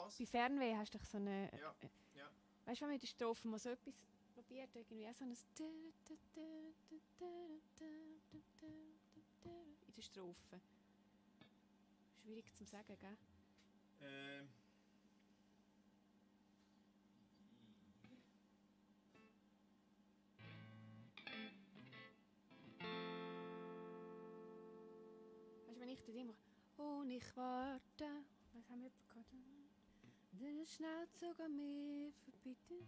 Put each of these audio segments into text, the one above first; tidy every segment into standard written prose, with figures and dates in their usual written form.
Was? Bei Fernweh hast du doch so eine... Ja. Weißt du, wenn man in der Strophe mal so etwas probiert, irgendwie so ein... in der Strophe. Schwierig zu sagen, gell? Weißt du, wenn ich dann immer... Und ich warte... Was haben wir jetzt gerade? Der Schnauzzug an mir verbietet.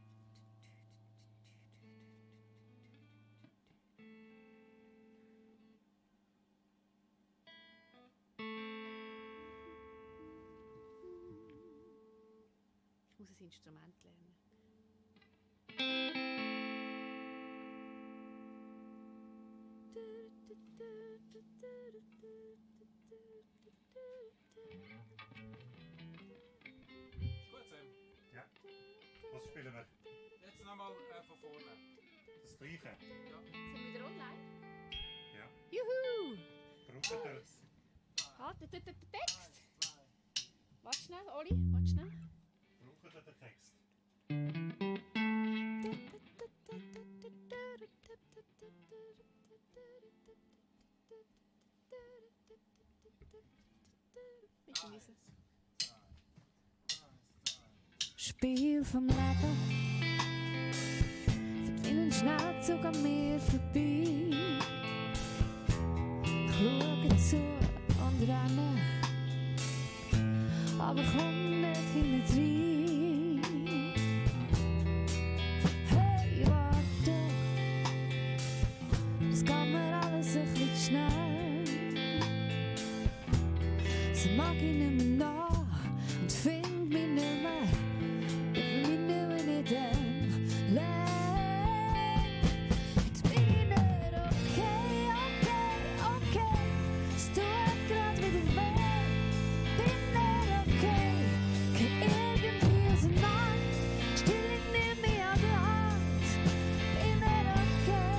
Ich muss ein Instrument lernen. Gut, Sam. Ja. Was spielen wir? Jetzt nochmal von vorne. Das Gleiche? Ja. Sind wir wieder online? Ja. Juhu! Braucht ihr? Halt, der Text! 1, 2. Warte schnell, Oli, warte schnell. Braucht ihr den Text? Spiel vom Leben wird wie ein Schnauzzug an mir vorbei. Ich schaue zu und renne, aber komm nicht hinein. Hey, warte doch, das geht mir alles ein bisschen schnell. So mag ich nicht mehr nach und find mich nicht mehr. Ich will mich nicht mehr in dem Leben. Jetzt bin ich nicht okay, okay. Es tut grad wieder weh. Bin nicht okay. Geh irgendwie auseinander. Still, ich nehm mich an die Hand. Bin nicht okay.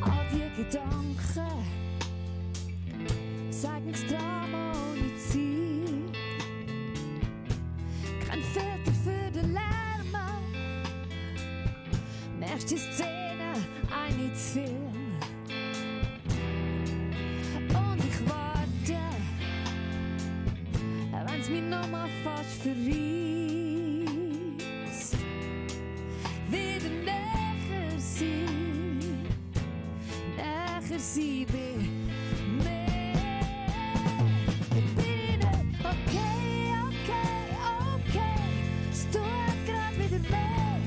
All die Gedanken. Sag nichts Drama ohne Ziel. Kein Filter für den Lärm. Nächste Szene, eine zu viel. Und ich warte, wenn's mich nochmal fast verreist. Wieder näher sein bei mir. Bin ich nicht okay, es tut grad wieder weh.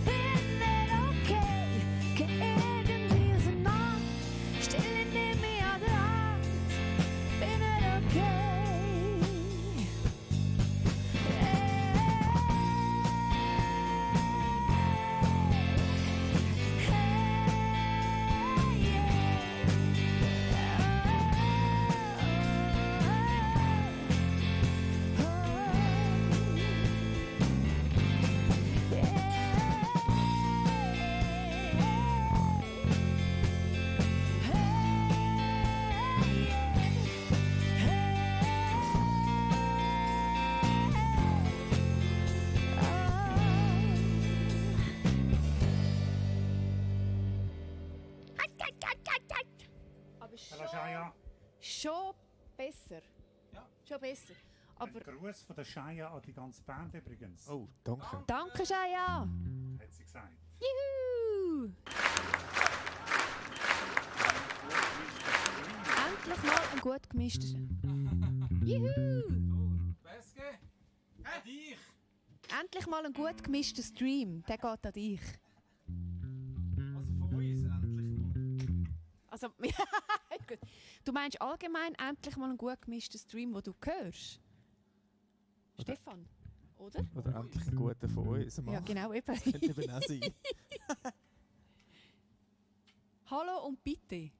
Bin nicht okay, geh irgendwie auseinander. Still, ich nehm mich an der Hand. Bin nicht okay. Aber Hallo Shaya. schon besser. Ja. Schon besser. Aber Ein Gruß von der Shaya an die ganze Band übrigens. Oh, danke. danke, Shaya. Hat sie gesagt. Juhu! Endlich mal ein gut gemischter. Juhu! Beske? An dich! Endlich mal ein gut gemischter Stream. Der geht an dich. Also von uns endlich mal. Also, gut. Du meinst allgemein endlich mal einen gut gemischten Stream, den du hörst? Stefan, oder? Oder endlich einen guten von uns. Ja, genau, eben. Könnte eben auch sein. Hallo und bitte.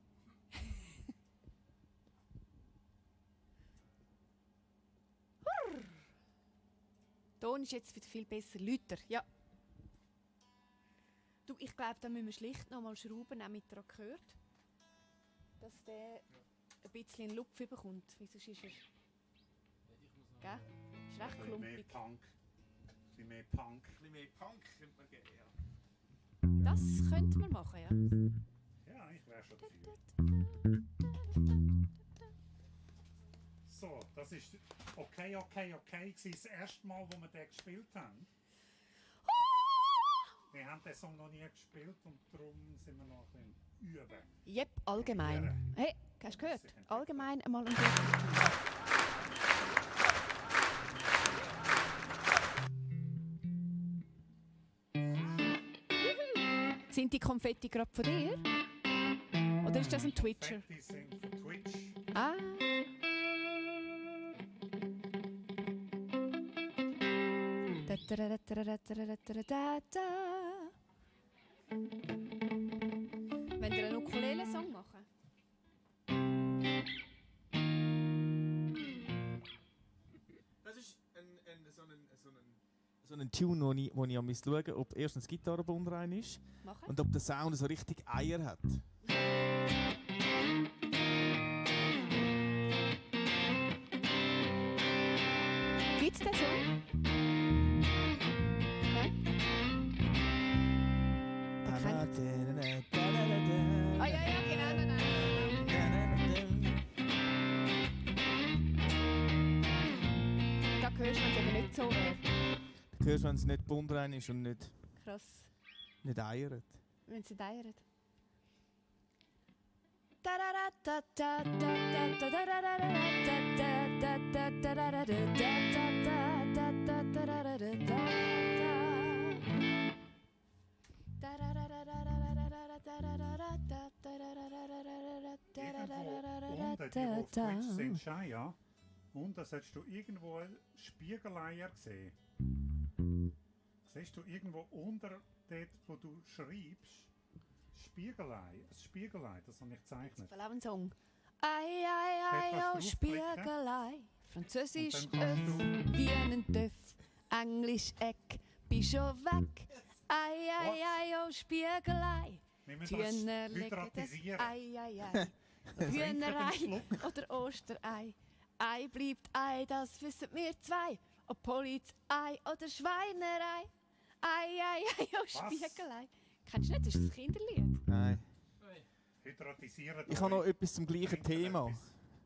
Ton ist jetzt wieder viel besser. Lauter, ja. Du, ich glaube, da müssen wir schlicht noch mal schrauben, auch mit der gehört. Dass der ein bisschen einen Lupf bekommt. Wieso ist er? Ich muss gell? Ist recht Ein bisschen mehr klumpig. Punk. Ein bisschen mehr Punk. Ein bisschen mehr Punk könnte man geben, ja. Das könnte man machen, ja. Ja, ich wäre schon dafür. So, das ist okay gewesen. Das erste Mal, wo wir den gespielt haben. Wir haben den Song noch nie gespielt und darum sind wir noch ein bisschen üben. Jep, allgemein. Ja. Hey, hast du gehört? Allgemein einmal ein bisschen. Sind die Konfetti gerade von dir? Oder ist das ein Twitcher? Konfetti sind von Twitch. Ah. Wenn wir einen Ukulele-Song machen? Das ist So einen Tune, wo ich am schauen, ob erstens die Gitarrenbund rein ist Machen? und ob der Sound so richtig Eier hat. Gibt's den Song? Nein? Ah ja, ja, genau, nein, Da hörst du, wenn es eben nicht so wäre. Du hörst, wenn es nicht bundrein ist und nicht Krass. eiert. Wenn sie deiert. Unten, die auf Twitch sind, Shaya. Und da solltest du irgendwo Spiegeleier sehen. Siehst du irgendwo unter dort, wo du schreibst, Spiegelei, ein Spiegelei, das habe ich gezeichnet. Voll auch ein Song. Ei, ei, ei, Dort oh kannst du draufklicken. Spiegelei. Französisch Und dann kannst Öff, du- wie ein Töff. Englisch Eck, bin schon weg. Ei, ei, ei, oh Spiegelei. Wir müssen Hühner das legen das hydratisieren. Ei, ei, ei. Trinken einen Hühnerei Schluck. oder Osterei. Ei bleibt Ei, das wissen wir zwei. Ob Polizei oder Schweinerei. Ei, ei, ei, oh Spiegelei. Kennst du nicht? Das ist ein Kinderlied. Nein. Hydratisieren. Ich habe noch etwas zum gleichen Thema.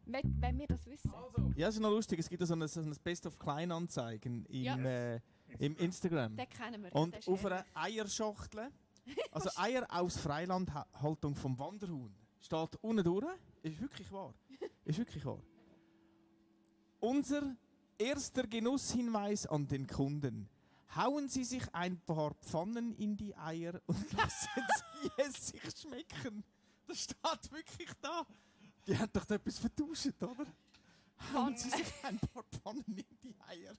Wenn wir das wissen. Also, Ja, es ist noch lustig. Es gibt so ein Best of Kleinanzeigen im Instagram. Den kennen wir. Und der ist auf herrlich. einer Eierschachtel, also Eier aus Freilandhaltung vom Wanderhuhn, steht unten durch, ist wirklich wahr. Ist wirklich wahr. Unser erster Genusshinweis an den Kunden. Hauen Sie sich ein paar Pfannen in die Eier und lassen Sie es sich schmecken. Das steht wirklich da. Die haben doch da etwas vertauscht, oder? Hauen Sie sich ein paar Pfannen in die Eier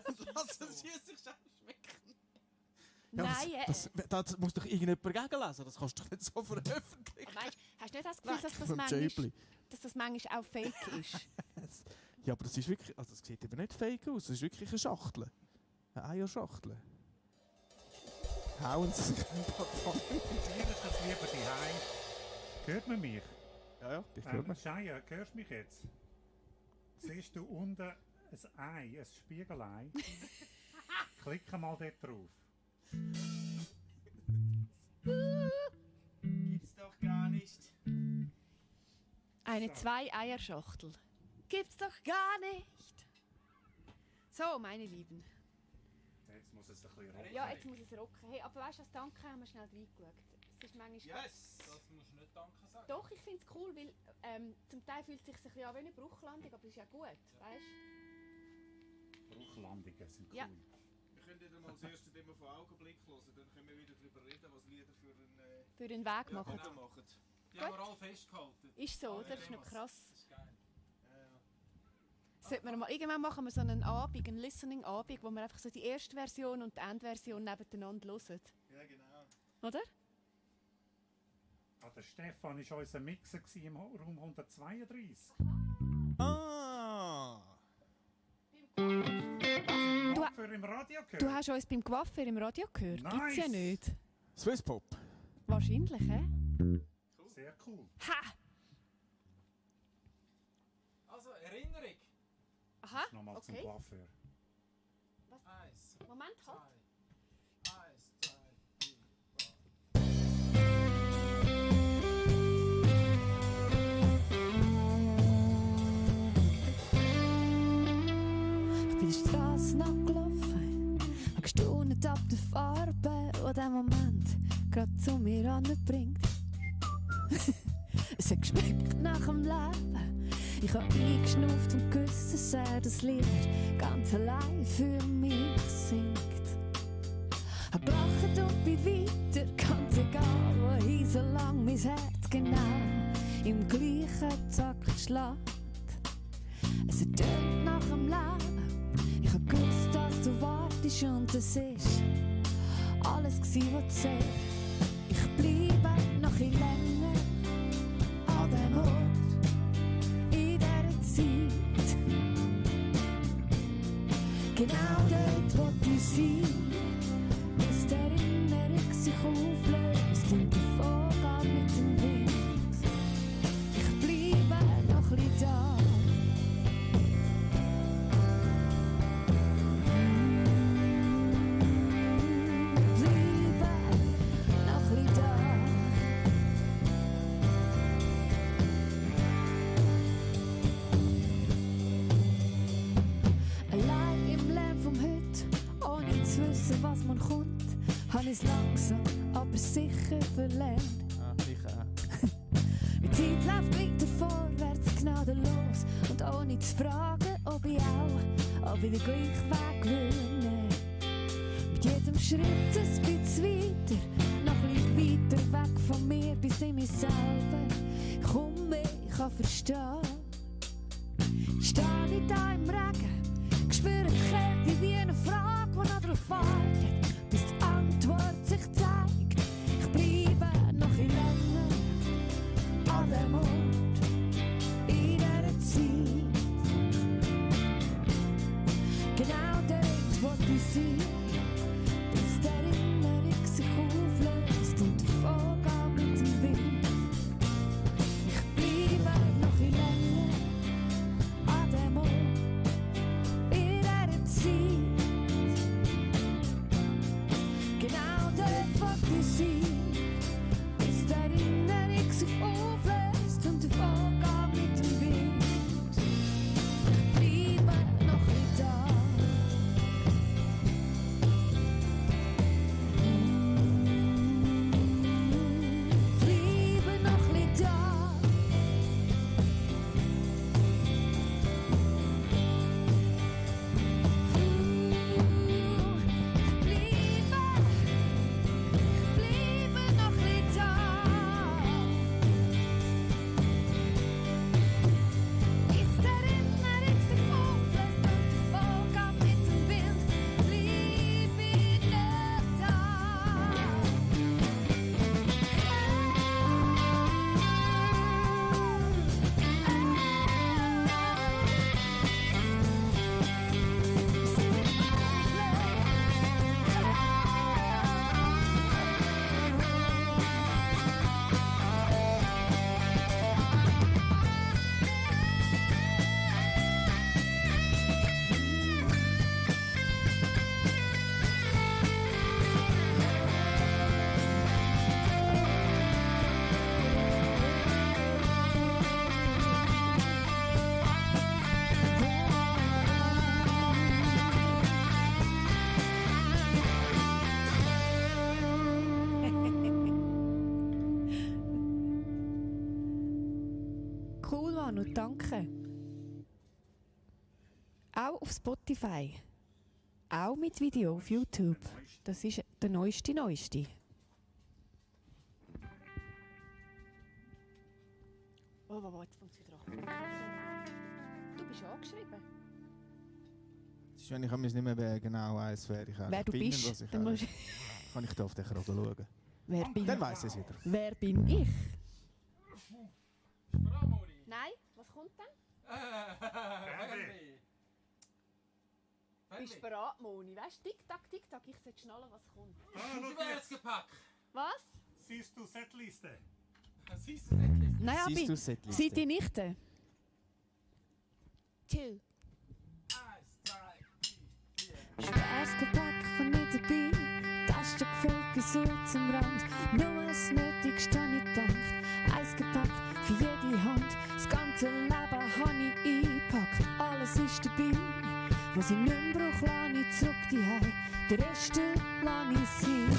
und lassen Sie es sich schmecken. Ja, Nein, das muss doch irgendjemand gegenlesen. Das kannst du doch nicht so veröffentlichen. Meinst, hast du nicht das Gefühl, dass das, Vom manchmal, Schäbli. dass das manchmal auch fake ist? Ja, aber das ist wirklich, also das sieht eben nicht fake aus. Das ist wirklich eine Schachtel. Eine Eierschachtel. Hauen Sie sich ein paar Pfannen. Hydratisieren das lieber die Hai. Hört man mich? Ja, ich höre mich. Shaya, hörst du mich jetzt? Siehst du unten ein Ei, ein Spiegelei? Klicke mal dort drauf. gibt's doch gar nicht. Eine So. Zwei-Eier-Schachtel. Gibt's doch gar nicht. So, meine Lieben. Jetzt muss es ein bisschen rocken. Ja, jetzt muss es rocken. Hey, aber weißt du was, danke, haben wir schnell reingeschaut. Es ist manchmal... Yes! Das musst du nicht Danke sagen. Doch, ich finde es cool, weil zum Teil fühlt es sich ein bisschen an wie eine Bruchlandung, aber das ist ja gut, weißt du? Bruchlandungen sind cool. Ja. Wir können dann als erstes immer von Augenblick hören, dann können wir wieder darüber reden, was Lieder für einen Für den Weg ja, machen. genau. machen. Die Gut. haben wir alle festgehalten. Ist so, Alle oder? Das ist noch Demos. krass. Das ist geil. Ja, ja. Sollte man mal, irgendwann machen wir so einen Abend, einen Listening-Abend, wo wir einfach so die erste Version und die Endversion nebeneinander hören. Ja, genau. Oder? Ah, der Stefan war unser Mixer gewesen im Raum 132. Ah! Du- Für im Radio gehört. Du hast uns beim Coiffeur im Radio gehört. Gibt's ja Nice. nicht. Swisspop. Wahrscheinlich, hä? Sehr cool. Ha! Also, Erinnerung. Aha, Nochmal zum okay. Coiffeur. Eins, Moment, halt. zwei. Eins, zwei, drei. Ich bin die Straße abgelaufen, hab gestaunt ab der Farbe, die der Moment grad zu mir anbringt. Es hat geschmeckt nach dem Leben. Ich hab eingeschnupft und gewusst, dass das Lied ganz allein für mich singt. Hab gelacht und bin weiter, ganz egal wohin, solange mein Herz genau im gleichen Takt schlägt. Es tönt nach dem Leben. Ich hab gewusst, dass du wartest und es ist alles gsi, was zählt. Ich bleibe noch ein länger an dem Ort, in dieser Zeit. Genau dort, wo du sein, bis die Erinnerung sich auflöst und der Vogel mit dem Wind. Ich bleibe noch ein bisschen da. Was man kommt, habe ich es langsam, aber sicher verlernt. Ich auch. Die Zeit läuft weiter vorwärts, gnadenlos. Und ohne zu fragen, ob ich auch wieder gleich Weg will. Mit jedem Schritt ein bisschen weiter, noch ein bisschen weiter weg von mir, bis ich mich selber kaum mehr verstehen kann. Stehe ich da im Regen, spüre die Kälte wie eine Frage, die noch darauf wartet, bis die Antwort sich zeigt. Ich bleibe noch ein länger an dem Ort, in dieser Zeit. Genau dort, wo du sein, bis die Erinnerung sich auflöst und der Vogel mit dem Wind. Ich bleibe noch ein länger an dem Ort, in dieser Zeit. Genau dort, wo du sein, bis die Erinnerung sich auflöst und der Vogel mit dem Wind. Ich bleibe noch ein da. Bleibe noch ein da. Bleibe noch ein da. Bis die Erinnerung sich auflöst und der Vogel mit dem Wind. Bleibe ich noch da. Cool, Manu, danke. Auch auf Spotify. Auch mit Video auf YouTube. Das ist der neueste. Oh, jetzt kommt es wieder an. Du bist angeschrieben. Es ist, wenn ich mich nicht mehr genau weiss, wer ich Wer eigentlich du bin bist, und was ich dann musst kann ich da auf den Kragen schauen. Wer bin Dann weiss ich es wieder. Wer bin ich? Bramoni. Nein, was kommt dann? Fernsehen. Bist du bereit, Moni? Weißt du, tick-tack, tick-tack, ich sollte schnallen, was kommt. Schwarzgepackt. Was? Siehst du Setliste? Siehst du das? Nein, Siehst Abi, du Setliste? seid ihr Nichte? 2, versucht zum Rand. Nur das Nötigste habe ich gedacht. Eins gepackt für jede Hand. Das ganze Leben habe ich eingepackt. Alles ist dabei. Was ich nicht mehr brauche, lasse ich zurück daheim. Den Rest lasse ich sein.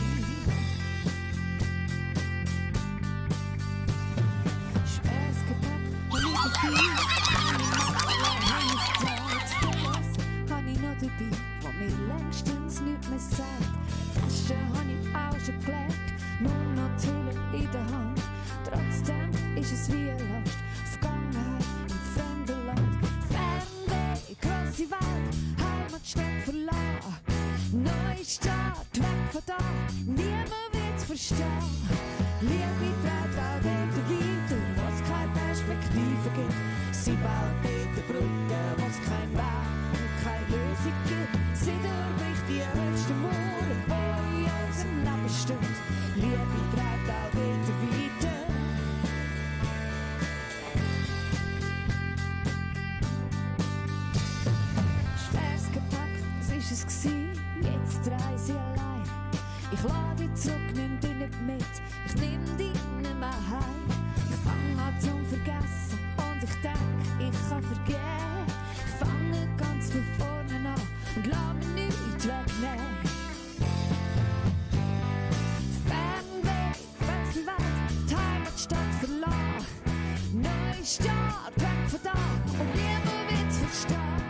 Schweres Gepäck habe ich dabei. Meine Zeit, habe ich noch dabei, wo mir längstens nichts mehr sagt. Taschen habe ich auch schon gelegt, nur noch die Hülle in der Hand. Trotzdem ist es wie eine Last, Vergangenheit im fremden Land. Fernweh, grosse Welt, Heimatstadt verlassen. Neue Stadt, weg von da, niemand wird's verstehen. Liebe trägt auch dort weiter, wo es keine Perspektive gibt. Sie baut dort Brücken, wo es kein Weg und keine Lösung gibt. Sie durchbricht die höchsten Mauern, die in unserem Leben stehen. Liebe trägt auch dort weiter. Schweres Gepäck, das ist es gewesen, jetzt reise ich allein. Ich lade dich zurück, nimm dich nicht mit, ich nehm dich nicht mehr heim. Ich fange an zum Vergessen und ich denke, ich kann vergehen. Ich fange ganz von vorne an und lass mir nichts wegnehmen. Fernweh, grosse Welt, die Heimatstadt verlassen. Neue Stadt, weg von da und niemand wird's verstehen.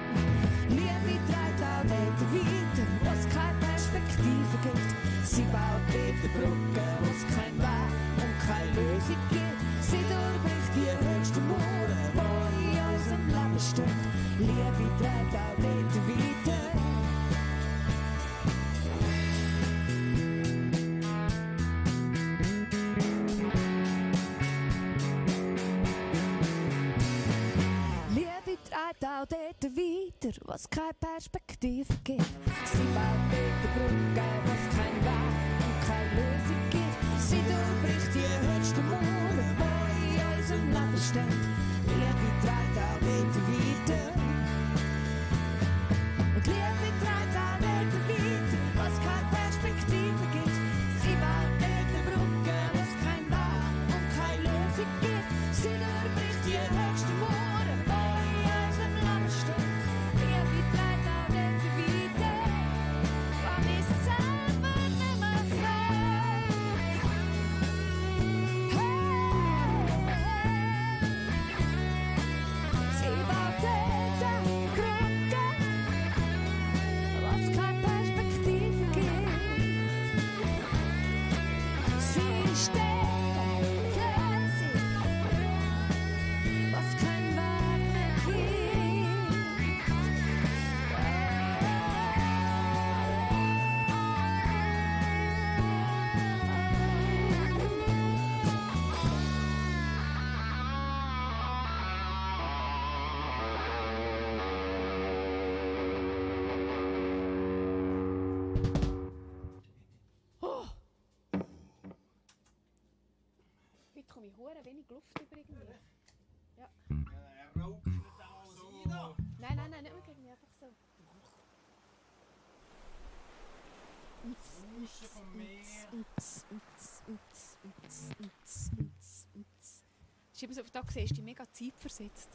Liebe trägt auch dort weiter, wo es keine Perspektive gibt. Sie baut dort Brücken, wo es kein Weg und keine Lösung gibt. Sie durchbricht die höchsten Mauern, die in unserem Leben stehen. Liebe trägt auch dort weiter. Liebe trägt auch dort weiter, was keine Perspektive gibt. Sie baut dort Brücken, was kein Weg und keine Lösung gibt. Sie durchbricht die höchsten Mauern, die in unserem Leben stehen. Liebe trägt auch dort weiter. Und Liebe trägt auch dort weiter, was keine Perspektive gibt. Sie baut dort Brücken, was kein Weg und keine Lösung gibt. Sie durchbricht die höchsten Mauern, die in unserem Leben stehen. Liebe trägt auch dort weiter, wann ich selber nicht mehr kann. Sie baut dort Brücken, was keine Perspektive gibt. Sie steht plötzlich, was kein Weg mehr gibt. Heute komme ich hure wenig Luft über irgendwie. Er raucht nicht da so. Nein, nicht mehr gegen mich, einfach so. Duschen vom Meer. Das ist immer so, auf da siehst du, die mega Zeit versetzt.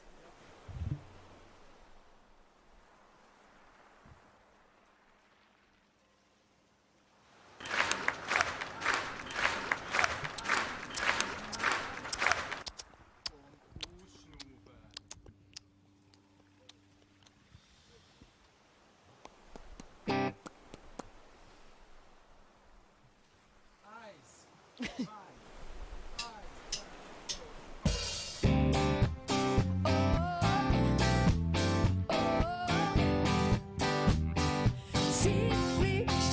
Und ausschnaufen. Eins, zwei, Sie fliegt.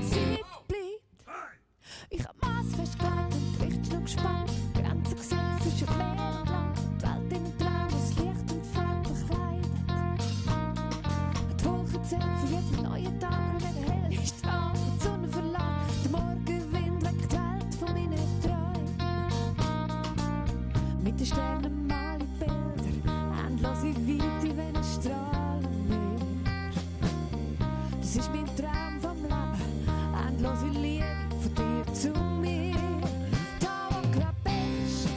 Sie bleibt. Ich hab Maß festgelegt und die Richtschnur gespannt. Grenzen gesetzt zwischen Meer und Land. Die Welt im Traum, das Licht und Farbe bekleidet. Die Wolken zählen für jeden neuen Tag, und wenn der hell ist, Abend die Sonne verlangt. Der Morgenwind weckt die Welt von meinen Träumen. Mit den Sternen male ich Bilder, endlose Weite Das ist mein Traum vom Leben, endlose Liebe von dir zu mir. Da, wo grad bist,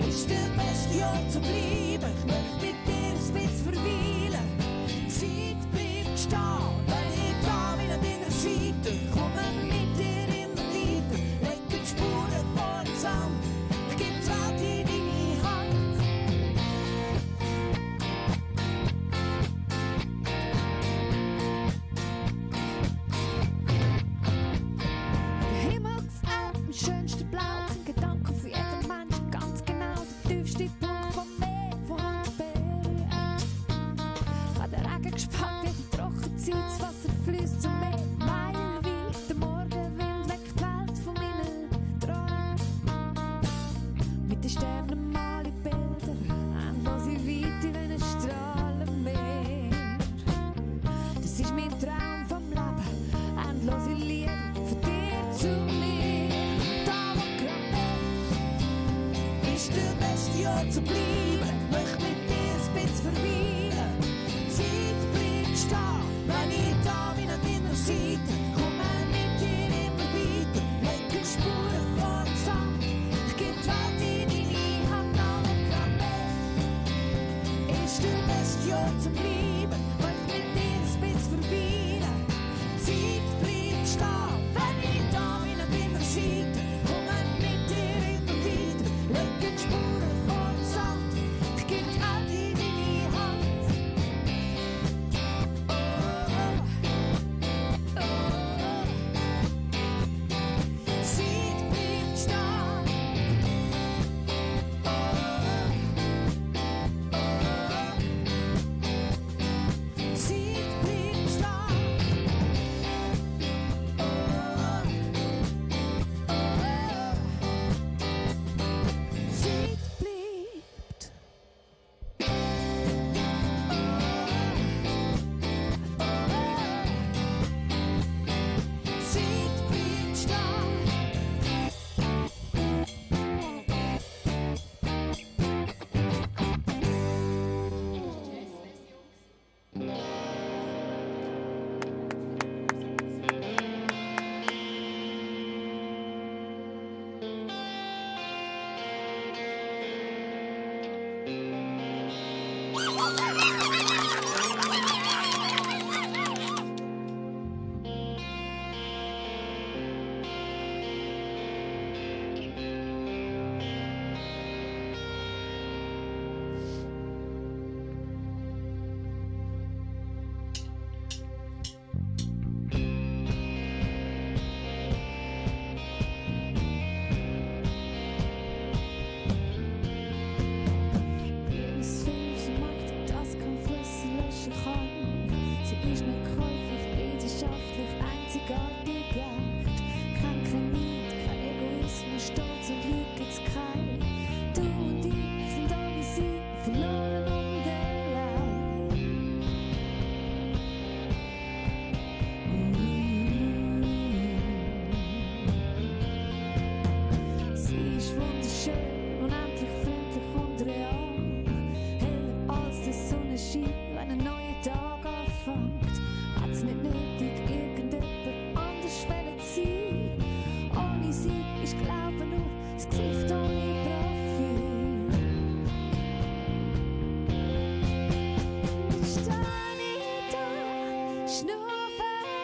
ist der beste Ort zu bleiben. Ich möchte mit dir ein bisschen verweilen. Die Zeit bleibt stehen, wenn ich da bin an deiner Seite. Komme mit dir immer weiter, leg die Spuren vor den Sand. Ich geb die Welt in deine Hand. Der Himmel gefällt am schönsten Blau. Ein Gedanke für jeden Menschen ganz genau. Der tiefste Punkt vom Meer, von Hand berührt. Ich habe den Regen gespart wie die Trockenzeit. Das Wasser fließt zum Meer, meilenweit. Der Morgenwind weckt die Welt von meinen Träumen. Mit den Sternen male ich Bilder, endlose Weite wie ein Strahlenmeer. Das ist mein Traum vom Leben, endlose Liebe von dir zu mir. Da, wo grad bist, ist der beste Ort zu bleiben. Ich möchte mit dir ein bisschen verweilen. Die Zeit bleibt stehen, wenn ich da bin an deiner Seite. Komme mit dir immer weiter, leg die Spuren vor den Sand. Ich geb die Welt in deine Hand. Da, wo grad bist, ist der beste Ort zu bleiben. Ich möchte mit dir ein bisschen verweilen. Die Zeit bleibt stehen, wenn ich da bin an deiner Seite. Komme mit dir immer weiter, leg die Spuren vor den Sand. Ich geb die Welt in deine Hand. Oh, oh, oh. Die Zeit bleibt stehen. Oh, oh, oh. Die Zeit bleibt stehen. Oh, Zeit bleibt. Zeit bleibt stehen. Jedes Feuer macht, das kein Fluss löschen kann. Sie ist nicht käuflich, leidenschaftlich, einzigartig echt. Kein Neid, kein Egoismus, Stolz und Lüge gibt's kein. Du und ich sind alle sie, verloren und allein. Sie ist wunderschön, unendlich freundlich und real. Heller als der Sonnenschein, wenn ein neuer Tag anfängt. Hat's nicht nötig, irgendjemand anders wollen zu sein. Ohne sie ist Glaube nur das Gesicht ohne Profil. Steh ich da, schnurre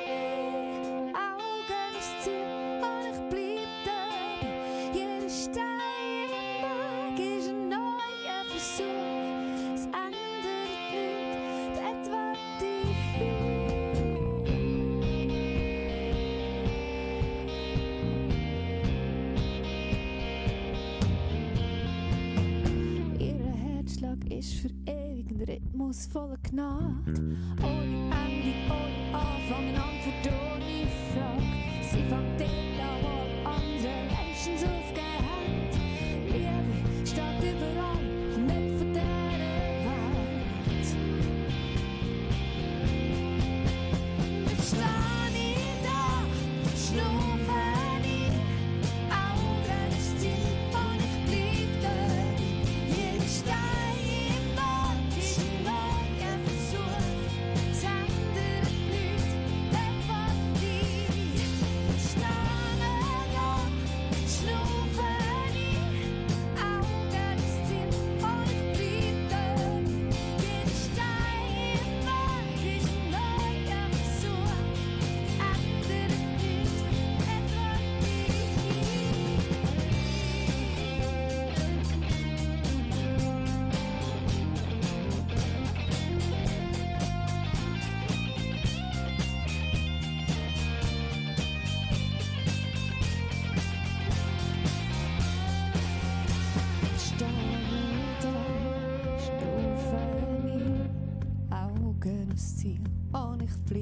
ich, Augen aufs Ziel und ich bleib dabei. Jeder Stein im Weg ist ein neuer Versuch. Es ändert nichts, dort will ich hin. Ihr Herzschlag ist für ewig ein Rhythmus voller Gnade. Ohne Ende, ohne Anfang, eine Antwort ohne Frage. Sie fängt dort an, wo andere längstens aufgehört. Liebe steht überall, kommt nicht von dieser Welt. Jetzt steh ich da, schnurre ich, Augen aufs Ziel und ich bleib dabei. Jeder Stein im Weg ist ein neuer Versuch. Es ändert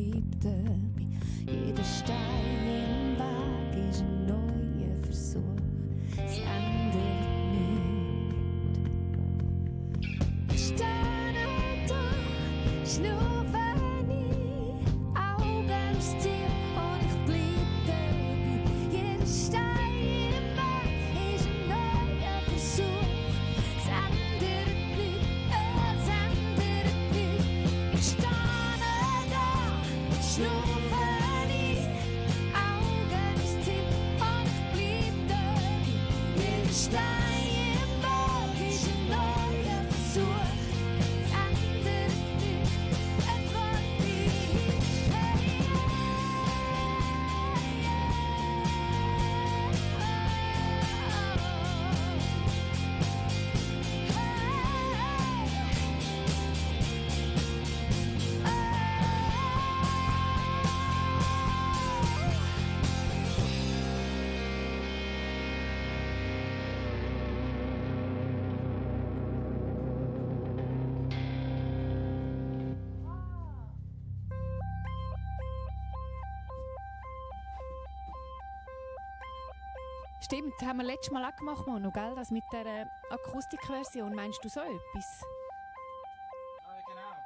bleib dabei. Jeder Stein im Weg ist ein neuer Versuch. Es ändert nichts. Ich stehe da, schnaufe nie, Augen aufs Ziel und ich bleib dabei. Jeder Stein im Weg ist ein neuer Versuch. Es ändert nichts, es ändert nichts. Ich stehe da, schnaufe nie, Augen aufs Ziel und ich bleib dabei. Jeder Stein im Weg ist ein neuer Versuch. Es ändert nichts, es wird nichts. Stimmt, haben wir letztes Mal auch gemacht, Manu, gell? Das mit der Akustikversion. Meinst du so etwas? Genau.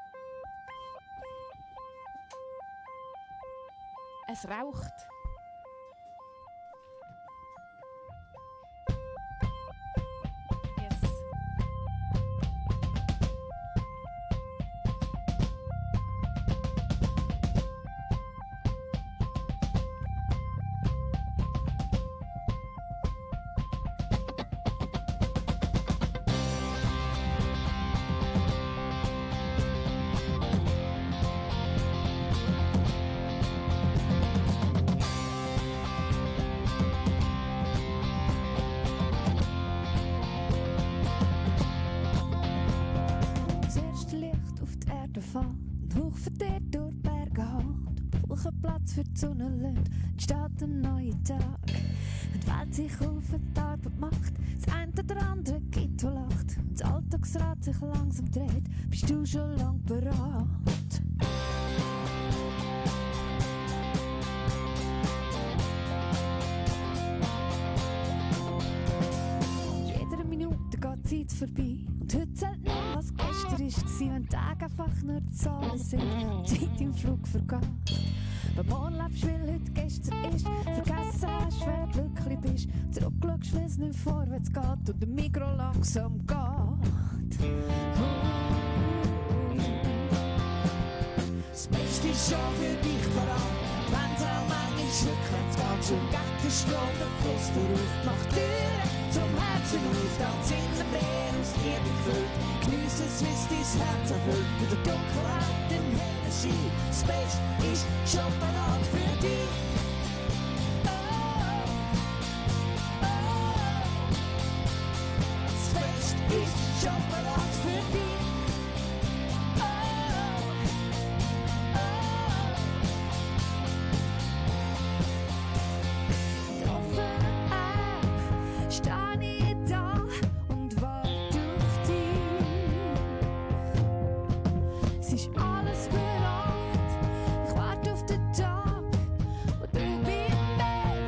Es raucht. Yes. Das erste Licht auf die Erde fällt, ein Hauch verdreht durch die Berge halt. Wolkenplatz für die Sonne lädt, entsteht ein neuer Tag. Und die Welt sich auf die Arbeit macht, das eine oder andere gibt, wo lacht. Und das Alltagsrad sich langsam dreht, bist du schon lang bereit. Jede Minute geht die Zeit vorbei. Und heute zählt nicht, was gestern war, wenn Tage einfach nur Zahlen sind und die Zeit im Flug vergeht. Wenn morgen lebst, weil heute gestern ist, vergessen hast, wer du glücklich bist, zurückschaust, weil es nicht vorwärts geht und der Mikro langsam geht. Das Beste ist schon für dich parat, wenn's auch manchmal rückwärts geht, schon Geckenstrom, der Fluss darauf, mach Türen zum Herzen auf, dann sind wir mehr aus Liebe gefüllt, geniess es, wie's dein Herz erfüllt, in der Dunkelheit im hellen Schein, das Beste ist schon parat für dich. Das Beste ist schon parat für dich. Mit offenen Augen steh ich da und warte auf dich. Es ist alles bereit, ich warte auf den Tag, wo du bei mir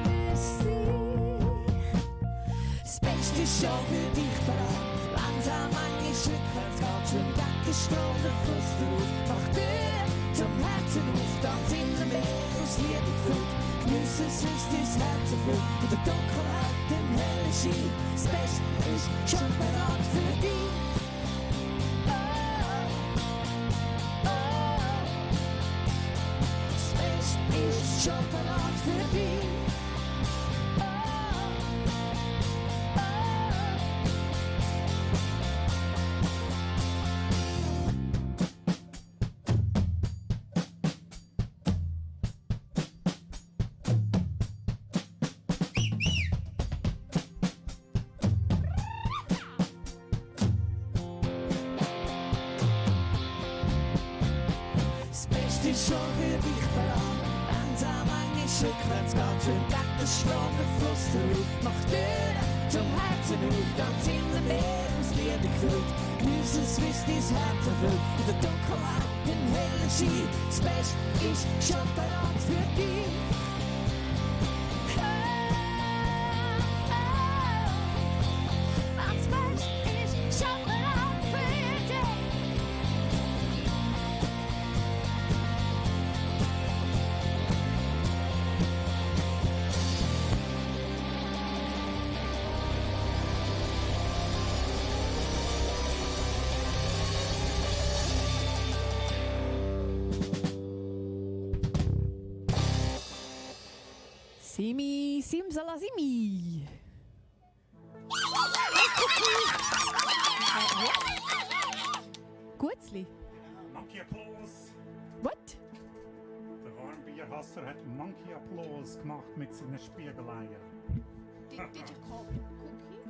wirst sein. Das Beste ist schon für dich bereit, wenn's auch manchmal rückwärts geht, schwimmt Geckenstrom, der Fluss darauf, mach Türen zum Herzen auf, dann sind wir mehr aus Liebe gefüllt, geniess es, wie's dein Herz erfüllt, in der Dunkelheit im hellen Schein, das Beste ist schon bereit für dich. Das Beste ist schon bereit für dich. Das Beste ist schon für dich parat, wenn's auch manchmal rückwärts geht, schwimmt Geckenstrom, der Fluss darauf, mach Türen zum Herzen auf, dann sind wir mehr aus Frieden gefühlt. Genieß es, wie es dein Herz erfüllt. In der Dunkelheit, im hellen Schein. Das Beste ist schon bereit für dich. Das Beste ist schon bereit für dich. Simi, Simsalasimi. Gutzli. Monkey Applause! What? Der Warmbierhasser hat Monkey Applause gemacht mit seinen Spiegeleiern. Did you call him Cookie?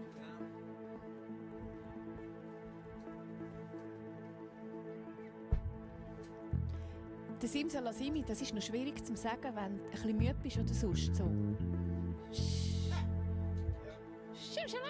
Der Simsalasimi, das ist noch schwierig zu sagen, wenn du ein bisschen müde bist oder sonst so. Schimschala.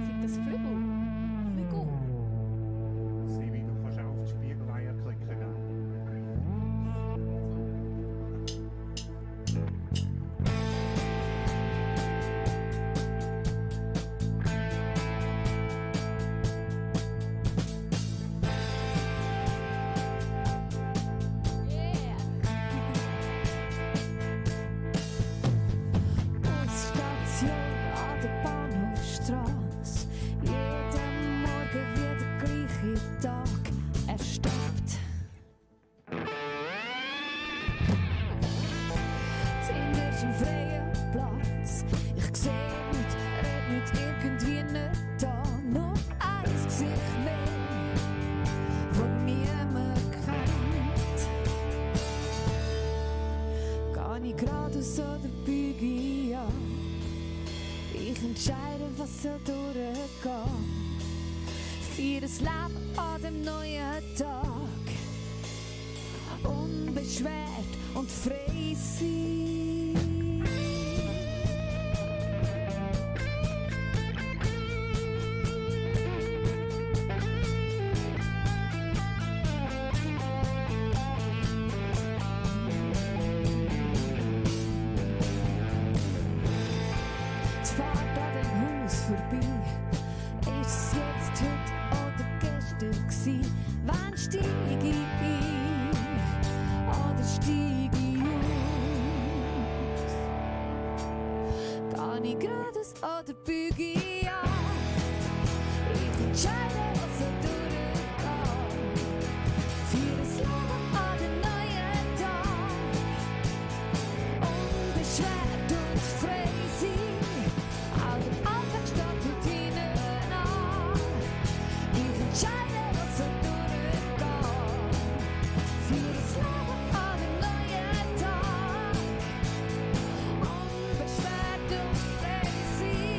Sind das Flügel? Flügel? Sieh, du kannst auch auf die Spiegeleier klicken. Gell? Busstation an der Bahnhofstrasse. Jeden Morgen wie der gleiche Tag. Er stoppt. Zuhinter ist ein freier Platz. Ich seh nicht, red nicht irgendwie nicht da. Nur ein Gesicht mehr, das niemand kennt. Geh ich geradeaus oder biege ich an? Ich entscheide, was soll durchgehen. Für das Leben an dem neuen Tag. Unbeschwert und frei sein. Die Fahrt an dem Haus vorbei. Ist es jetzt heute oder gestern gsi? Wann steig ich ein oder steig ich aus? Geh ich geradeaus oder biege ich an? Ich entscheide, was soll durchgehen. Für das Leben an dem neuen Tag. Unbeschwert und frei sein. All dem Alltag statt Routinen an. Ich entscheide, was soll durchgehen. Für das Leben an dem neuen Tag. Unbeschwert und frei sein.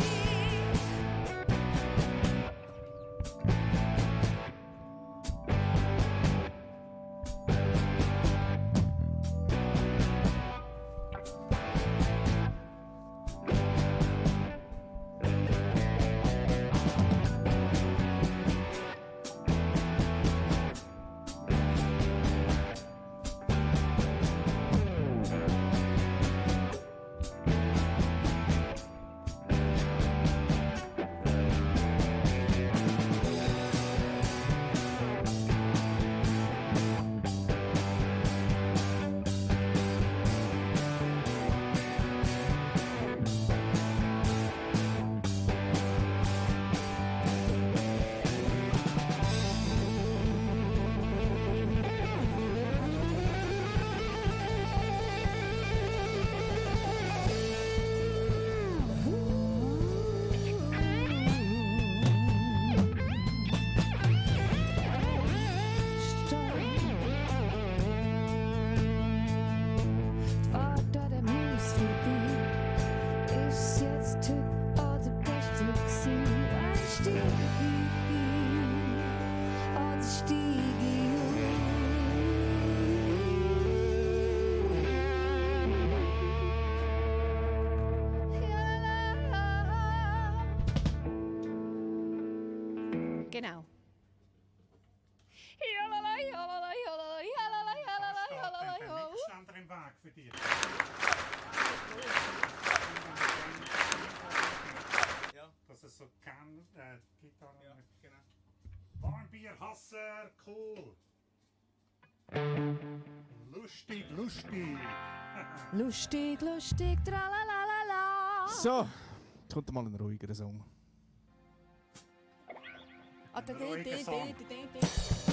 Gitarre. Ja, genau. Warmbierhasser, cool. Lustig, lustig. Lustig, lustig, tralalala. So, jetzt kommt mal ein ruhigerer Song. Ah, da, ruhiger da, Song. da, da, da.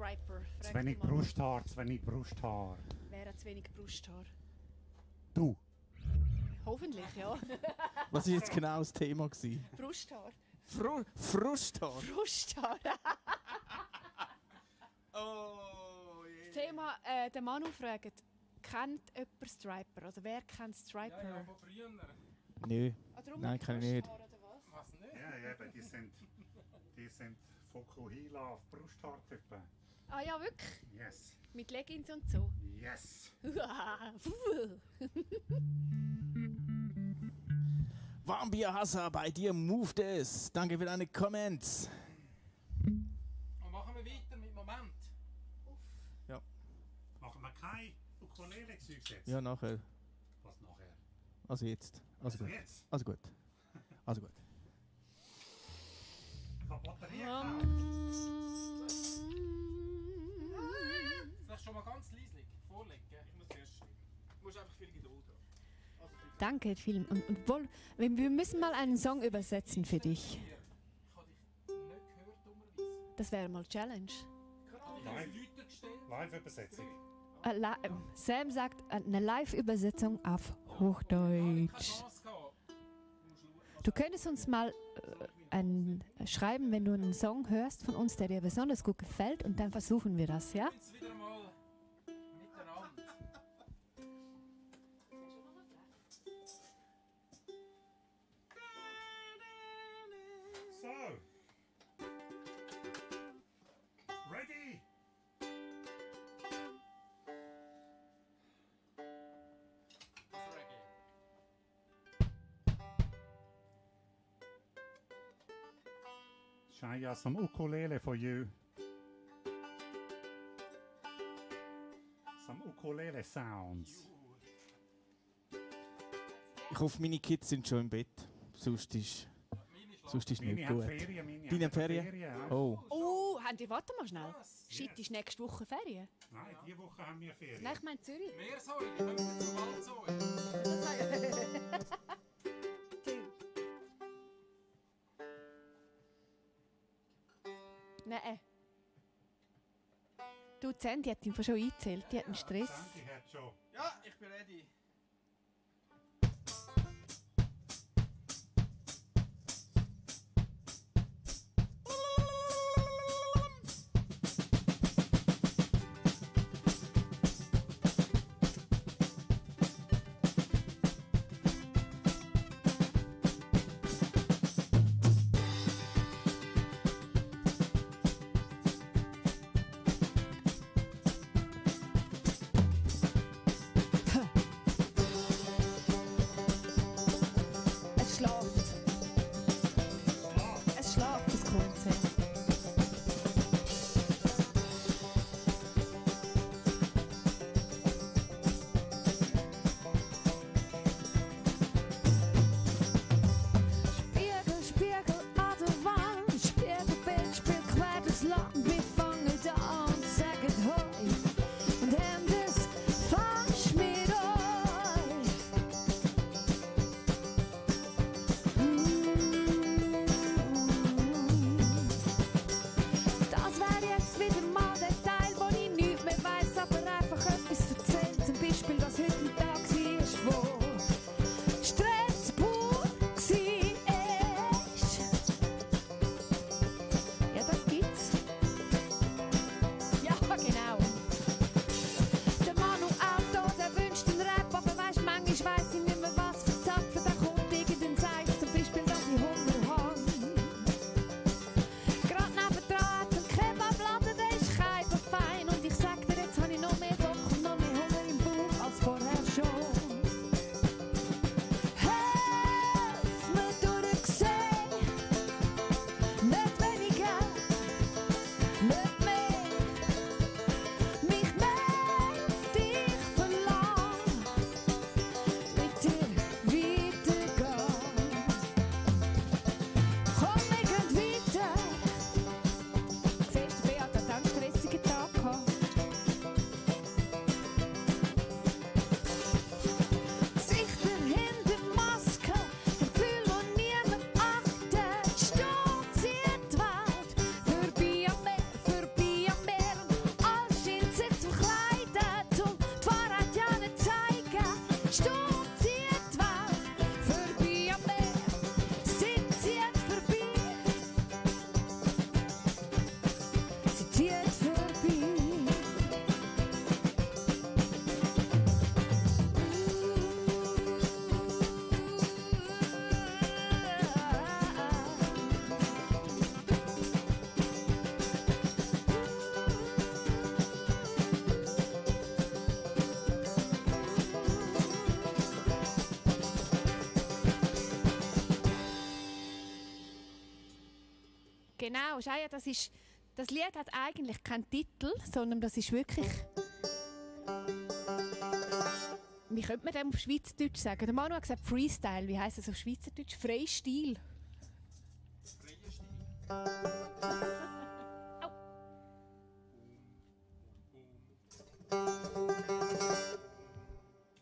Striper? Zu Frag wenig dich mal. Brusthaar, zu wenig Brusthaar. Wer hat zu wenig Brusthaar? Du. Hoffentlich, ja. Was war jetzt genau das Thema? Gewesen? Brusthaar. Frusthaar. Brusthaar. Oh, Das Thema, der Manu fragt, kennt jemand Striper? Oder wer kennt Striper? Ja, von früher. Nö. Ah, darum Nein, mit kann ich nicht. Brusthaar oder was? Was nicht? Ja, eben, die sind Fokuhila auf Brusthaartypen. Ah ja, wirklich? Yes. Mit Leggings und so. Yes. Wambia Hassa, bei dir moved es. Danke für deine Comments. Und machen wir weiter mit Moment. Machen wir kein Ukulele-Zeug jetzt? Ja, nachher. Was nachher? Also jetzt. Also gut. Jetzt? Also gut. Also gut. Ich habe Batterie gekauft. Vielleicht schon mal ganz leislich vorlegen. Ich muss erst stimmen. Du musst einfach viel Geduld haben. Also viel Danke, Film. Und wir müssen mal einen Song übersetzen für dich. Ich habe dich nicht gehört, dummerweise. Das wäre mal Challenge. Ich habe Live. Leute gestellt. Live-Übersetzung. Sam sagt eine Live-Übersetzung auf Keine Hochdeutsch. Chance gehabt. Du könntest uns mal schreiben, wenn du einen Song hörst von uns, der dir besonders gut gefällt, und dann versuchen wir das, ja? Jetzt wieder mal miteinander. So. Ready? Das Reggae. Shaya, some ukulele for you. Some ukulele sounds. Ich hoffe, meine Kids sind schon im Bett. Sonst ist nicht Meine hat gut. Ferien, meine Deine hat Ferien? ja. Oh. Oh, warte mal schnell. Was? Shit, ist nächste Woche Ferien? Nein, diese Woche haben wir Ferien. Nein, ich meine Zürich. Meersäule, kommen wir zum Waldsäule. Nein. Du, Sandy hat ihn schon eingezählt. Die hat einen Stress. Sandy hat schon. Ja, ich bin ready. Es schlaft. Es schlaft, das Konzert. Spiegel, Spiegel an der Wand, Spiegelbild, spiel quer durchs Land. Wir fangen da und sagen Hoi und haben das falsch mit euch. Genau, Shaya, das Lied hat eigentlich keinen Titel, sondern das ist wirklich... Wie könnte man dem auf Schweizerdeutsch sagen? Der Manu hat gesagt Freestyle. Wie heisst das auf Schweizerdeutsch? Freistil. Freier Stil.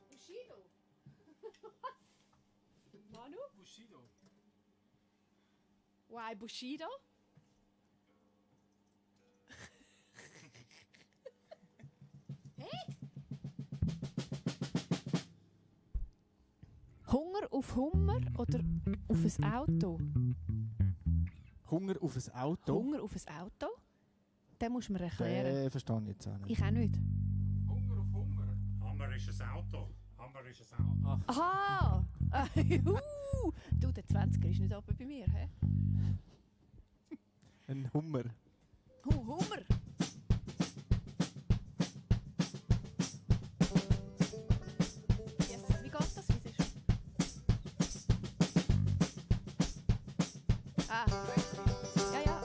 Bushido. Manu? Bushido. Why Bushido? Hey? Hunger auf Hummer oder auf ein Auto? Hunger auf ein Auto? Hunger auf ein Auto? Den musst du mir erklären. Verstehe ich jetzt auch nicht. Ich auch nicht. Hunger auf Hunger. Hammer ist ein Auto. Hammer ist ein Auto. Aha! Du, der 20er ist nicht oben bei mir, hä? Ein Hummer. Hummer! Yes, wie geht das? Wie ist Ah, ja, ja.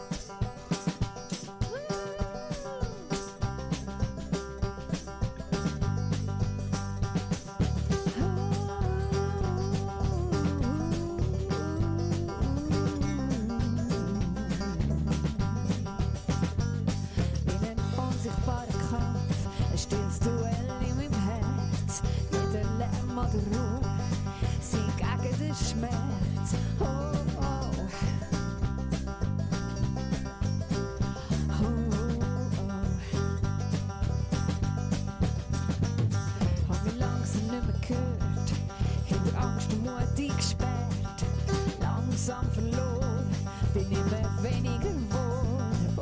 Wie ein unsichtbarer Kampf, ein stilles Duell in meinem Herz. Jeder Lärm oder Ruhe, sie gegen den Schmerz. Oh, oh. Oh, oh. Hab mich langsam nicht mehr gehört, hinter Angst und Mut eingesperrt. Langsam verloren, bin immer weniger geworden. Oh,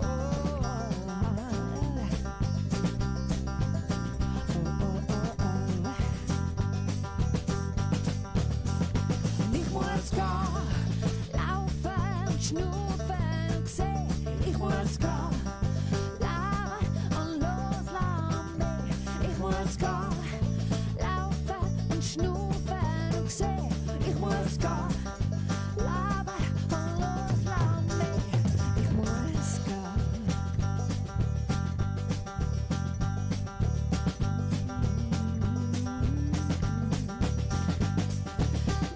und ich muss gehen, laufen und schnaufen und sehen. Ich muss gehen, leben und loslassen mich. Ich muss gehen, laufen und schnaufen und sehen. Ich muss gehen, leben und loslassen mich. Ich muss gehen.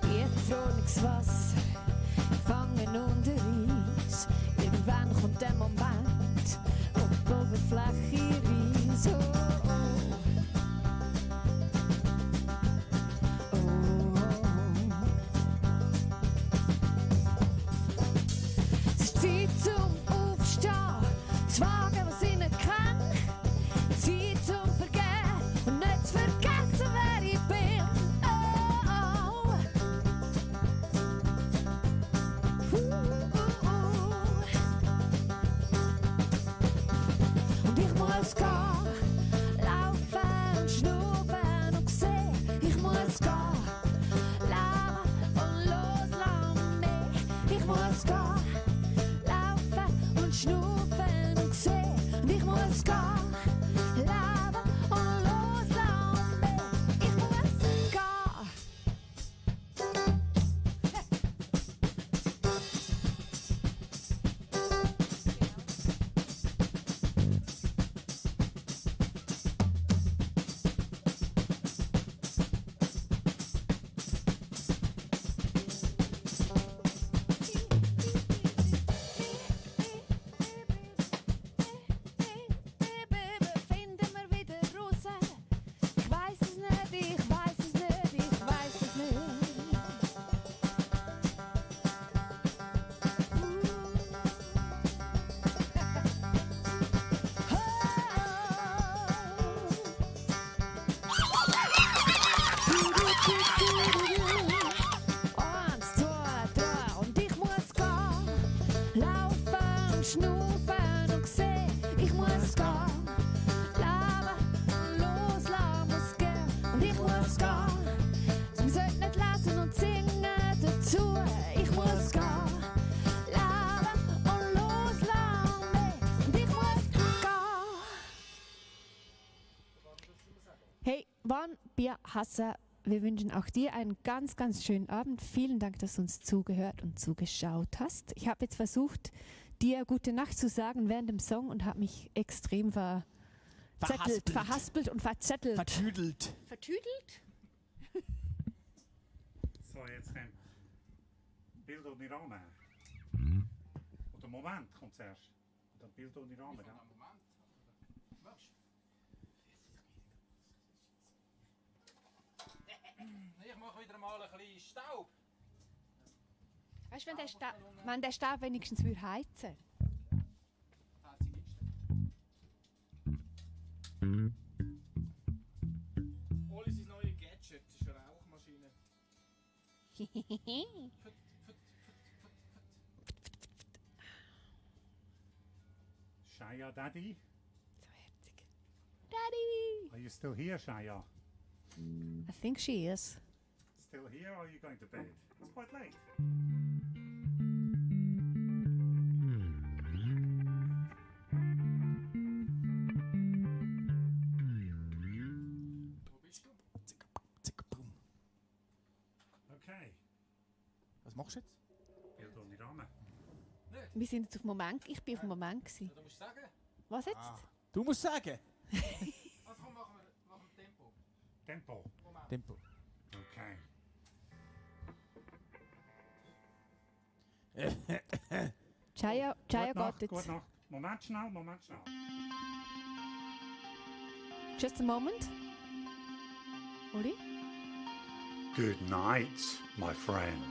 Gefrorenes Wasser, gefangen unter Eis. Irgendwann kommt der Moment, wo die Oberfläche reißt. Oh, oh. Oh, oh. Es ist Zeit zum Aufstehen, zu wagen, was ich nicht kann. Zeit zum Vergehen und nicht zu vergessen, wer ich bin. Oh, oh. Und ich muss gehen, laufen und schnaufen und sehen. Ich muss gehen, leben und loslassen mich. Ich muss gehen, laufen und schnaufen und sehen. Und ich muss gehen, leben und loslassen mich. Ich muss gehen. Finden wir wieder raus. Ich weiß es nicht, ich weiß es nicht, ich weiß es nicht. Eins, zwei, drei und ich muss gehen. Laufen, schnaufen und sehen. Ich muss gehen. Leben und loslassen muss gehen. Und ich muss gehen. Wir sollten nicht lesen und singen dazu. Ich muss gehen. Leben und loslassen mich. Und ich muss gehen. Hey, Wan Bia Hassa, wir wünschen auch dir einen ganz, ganz schönen Abend. Vielen Dank, dass du uns zugehört und zugeschaut hast. Ich habe jetzt versucht, dir gute Nacht zu sagen während dem Song und habe mich extrem verhaspelt und verzettelt. Vertüdelt. Vertüdelt? So, jetzt kommt Bild ohne Rahmen. Oder Moment kommt zuerst. Und dann Bild ohne Rahmen. Gell? Ich mache wieder mal ein bisschen Staub. Weißt du, wenn der Stab wenigstens würde heizen. Oli sein neues Gadget ist eine Rauchmaschine. Shaya Daddy. So herzig. Daddy! Are you still here, Shaya? I think she is. Still here or are you going to bed? It's quite late. Okay. Was machst du jetzt? Bild ohne Rahmen. Wir sind jetzt auf Moment. Ich bin auf dem Moment gewesen. Du musst sagen. Was jetzt? Du musst sagen. Also komm, machen wir Tempo. Tempo. Moment. Tempo. Okay. Chaya Gute Nacht, geht gute jetzt. Nacht. Moment schnell, Moment schnell. Just a moment. Oli? Good night, my friend.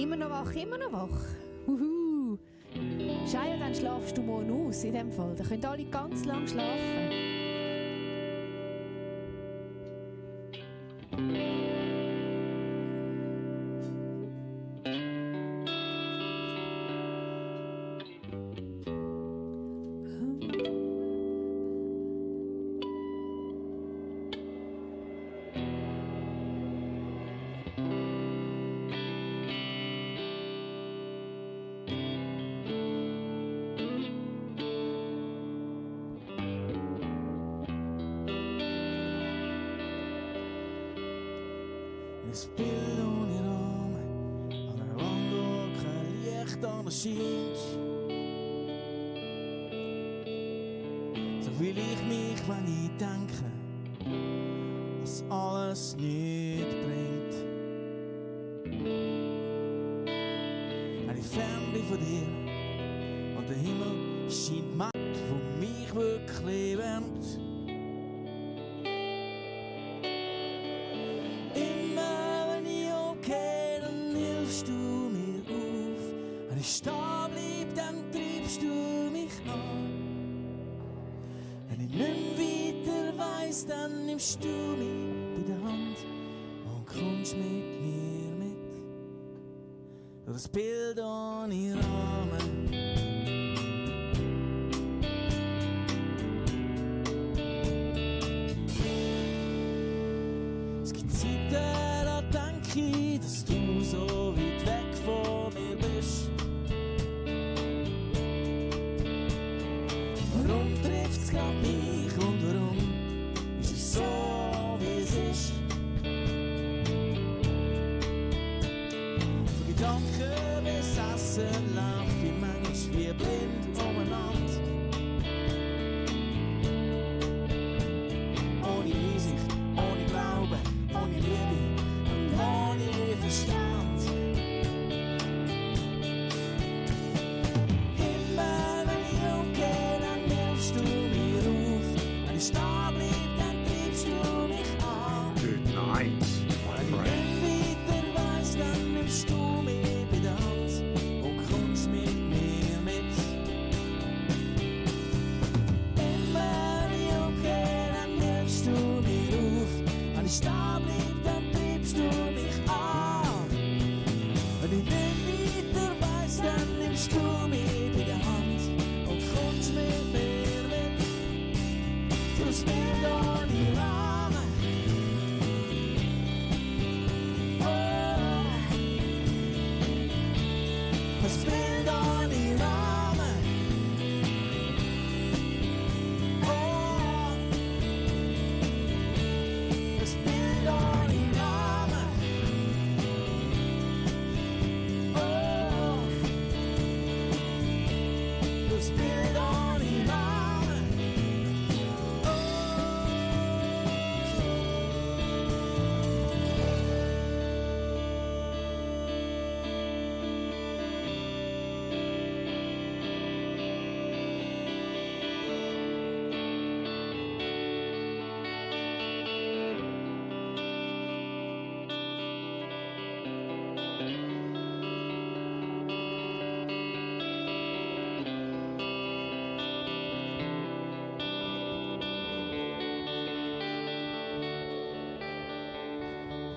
Immer noch wach, immer noch wach. Uhu. Scheiße, dann schlafst du morgen aus in dem Fall. Da können alle ganz lang schlafen. Ein Bild ohne Rahmen, an einer Wand, wo kein Licht erscheint. So will ich mich, wenn ich denke, was alles nicht bringt. Wenn ich fern bin von dir und der Himmel scheint matt, wo mich wirklich wärmt. Wenn ich stehen bleib, dann treibst du mich an. Wenn ich nicht weiter weiss, dann nimmst du mich bei der Hand und kommst mit mir mit. Durch das Bild ohne Rahmen. Es gibt Zeiten, da denke ich, dass du so weit weg von mir bist. Warum trifft's grad mich und warum ist es so, wie es ist? Von Gedanken besessen lauf ich manchmal wie blind umeinander. Ohne Einsicht, ohne Glauben, ohne Liebe und ohne Verstand.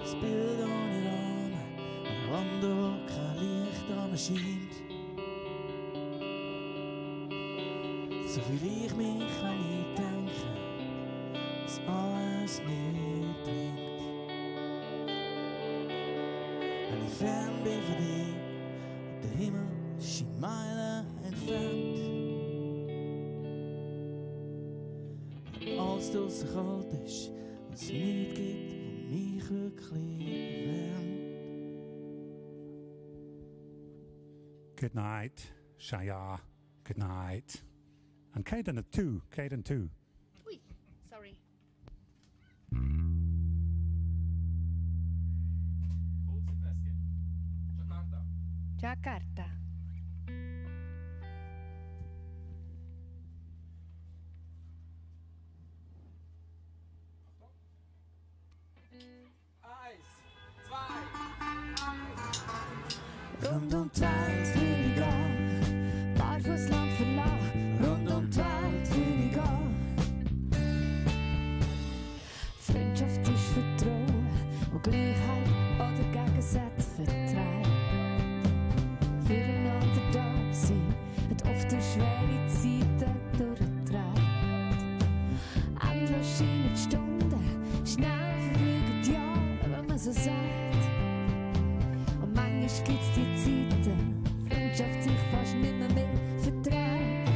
Das Bild ohne Rahmen, an der Wand, wo kein Licht anscheint. So fühle ich mich, wenn ich denke, dass alles nicht bringt. Wenn ich fern bin von dir und der Himmel scheint Meilen entfernt. Wenn alles draussen kalt ist und es nichts gibt, mich wirklich wärmt. Good night, Shaya. Good night. And Caden at 2. Caden 2. Ui, sorry. Jakarta. Gleichheit oder Gegensätze vertreibt. Füreinander da sein, hat oft durch schwere Zeiten durchgetragen. Endlos scheinen die Stunden, schnell verfliegen die Jahre, wenn man so sagt. Und manchmal gibt's die Zeiten, Freundschaft sich fast nicht mehr verträgt.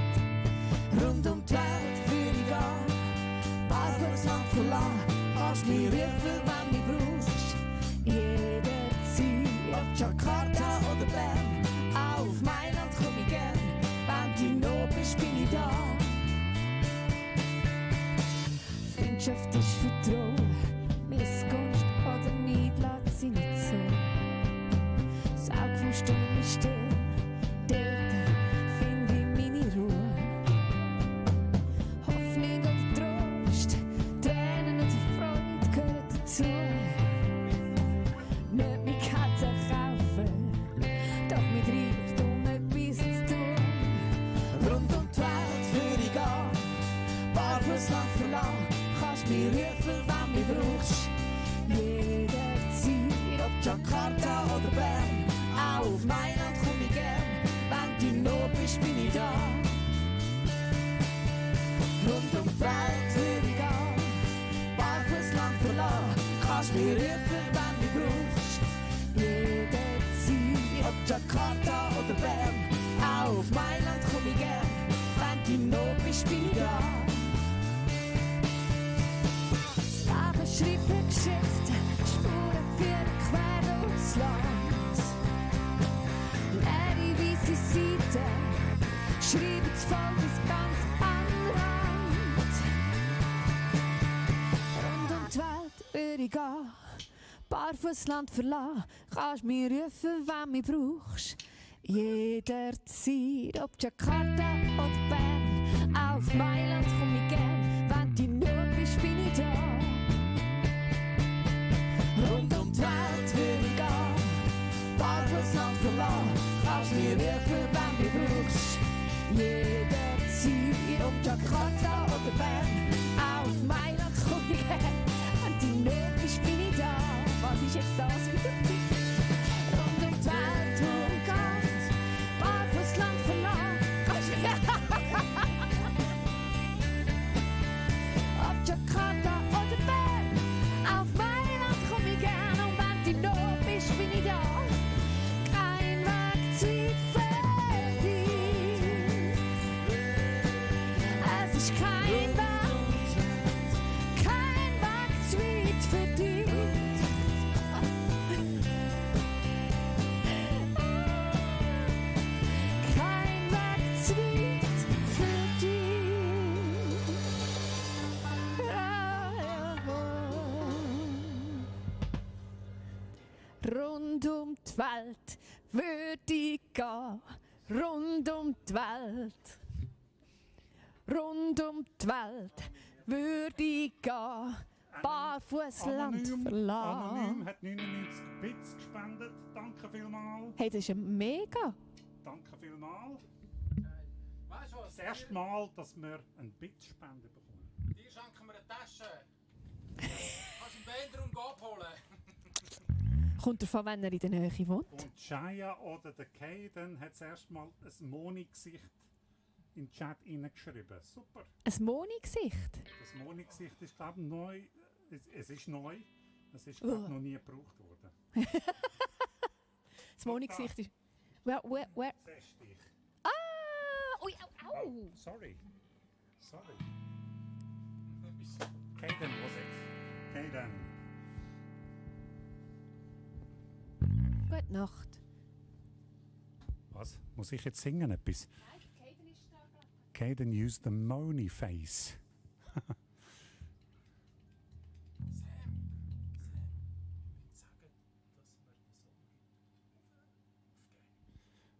Rund um die Welt würde ich gehen, barfuß Land verlassen, kannst mich rufen, wenn du mich brauchst. Jederzeit, ob Jakarta oder Bern, auch auf Mailand komm ich gern, wenn du noch bist, bin ich da. Freundschaft ist Vertrauen, Missgunst oder Neid lässt sie nicht so. Das Auge vom Sturm ist still, dort finde ich meine Ruhe. Hoffnung oder Trost, Tränen oder Freude gehören dazu. Nicht mit Katzen kaufen, doch mit Reichtum etwas zu tun. Rund um die Welt würde ich gehen, barfuß Land verlassen, kannst mich rufen, wenn du mich brauchst. Jederzeit, ob Jakarta oder Bern, auch auf Mailand komm ich gern, wenn du noch bist, bin ich da. Rund um die Welt würde ich gehen, barfuß Land verlassen, kannst mich rufen, wenn du mich brauchst. Jederzeit, ob Jakarta oder Bern, auch auf Mailand komm ich gern, wenn du noch bist, bin ich da. Das Leben schreibt eine Geschichte, Spuren führen quer durchs Land. Leere weisse Seiten schreiben das Volk ganz an Rand. Rund um die Welt würde ich gehen, barfuß Land verlassen, kannst mich rufen, wenn du mich brauchst. Jederzeit, ob Jakarta oder Bern, auch auf Mailand komm ich gern, wenn du nur bist, bin ich da. Rund um die Welt würde ich gehen, barfuß Land verlassen, kannst mich rufen, wenn du mich brauchst. Jederzeit, ob Jakarta oder Bern, auch auf Mailand komm ich gern, wenn du nur bist, bin ich da. Was ist jetzt das wieder? Rund um die Welt würde ich gehen, barfuß Land verlassen, kannst mich ob Jakarta oder Bern, auf Mailand komm ich gern, und wenn du noch bist, bin ich da. Kein Weg zu weit für dich. Es ist kein Weg zu weit für dich. Kein Weg zu weit für dich. Rund um die Welt würde ich gehen, rund um die Welt. Rund um die Welt würde ich gehen, barfuß Land verlassen. Anonym hat 99 Bits gespendet. Danke vielmals. Hey, das ist ja mega. Danke vielmals. Weißt du was? Das erste Mal, dass wir einen Bit-Spende bekommen. Dir schenken wir eine Tasche. Kannst im Bandraum abholen. Kommt davon, wenn er in der Nähe wohnt. Und Shaya oder der Kaden hat das erste Mal ein Moni-Gesicht in den Chat hineingeschrieben. Super. Ein Moni-Gesicht. Das Moni-Gesicht ist, glaube ich, neu. Es ist neu. Es ist, glaube ich, noch nie gebraucht worden. Das Moni-Gesicht ist... Where? Siehst dich. Ah! Ui, au, au! Oh, sorry. Kaden, was it? Kaden. Gute Nacht. Was? Muss ich jetzt singen etwas? Kaden used the Moni face.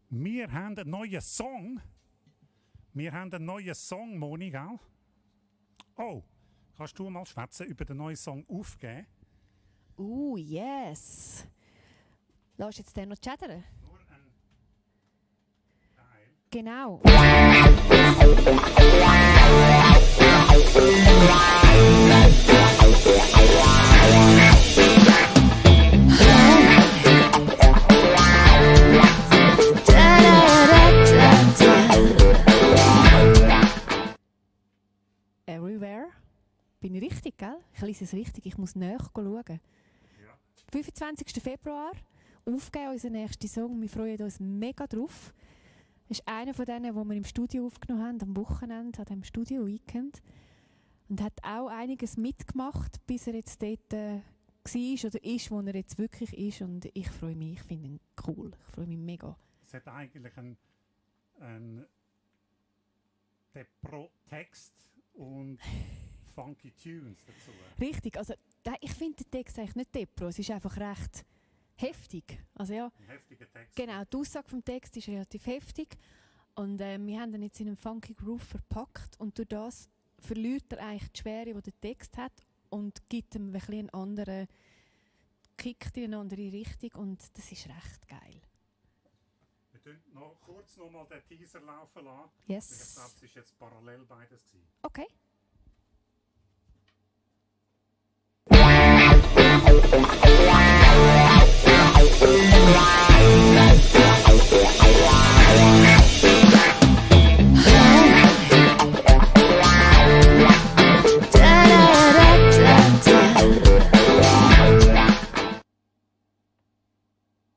Wir haben einen neuen Song. Moni, gell? Oh, kannst du mal schwätzen über den neuen Song aufgeben? Yes. Lass jetzt den noch chattern. Nur ein Teil. Genau. bin ich richtig, gell? Ich lese es richtig, ich muss näher schauen. Ja. 25. Februar, aufgeben unser nächster Song. Wir freuen uns mega drauf. Das ist einer von denen, die wir im Studio aufgenommen haben, am Wochenende, an diesem Studio-Weekend. Und hat auch einiges mitgemacht, bis er jetzt dort war oder ist, wo er jetzt wirklich ist. Und ich freue mich, ich finde ihn cool. Ich freue mich mega. Es hat eigentlich der Pro-Text und funky Tunes dazu. Richtig, also ich finde den Text eigentlich nicht depro, es ist einfach recht heftig. Also ja, Ein heftiger Text. genau, die Aussage vom Text ist relativ heftig. Und wir haben ihn jetzt in einen funky Groove verpackt und durch das verliert er eigentlich die Schwere, die der Text hat und gibt ihm ein bisschen einen anderen Kick in eine andere Richtung und das ist recht geil. Wir tun noch kurz mal den Teaser laufen lassen. Yes. Ich glaube, es ist jetzt parallel beides gewesen. Okay.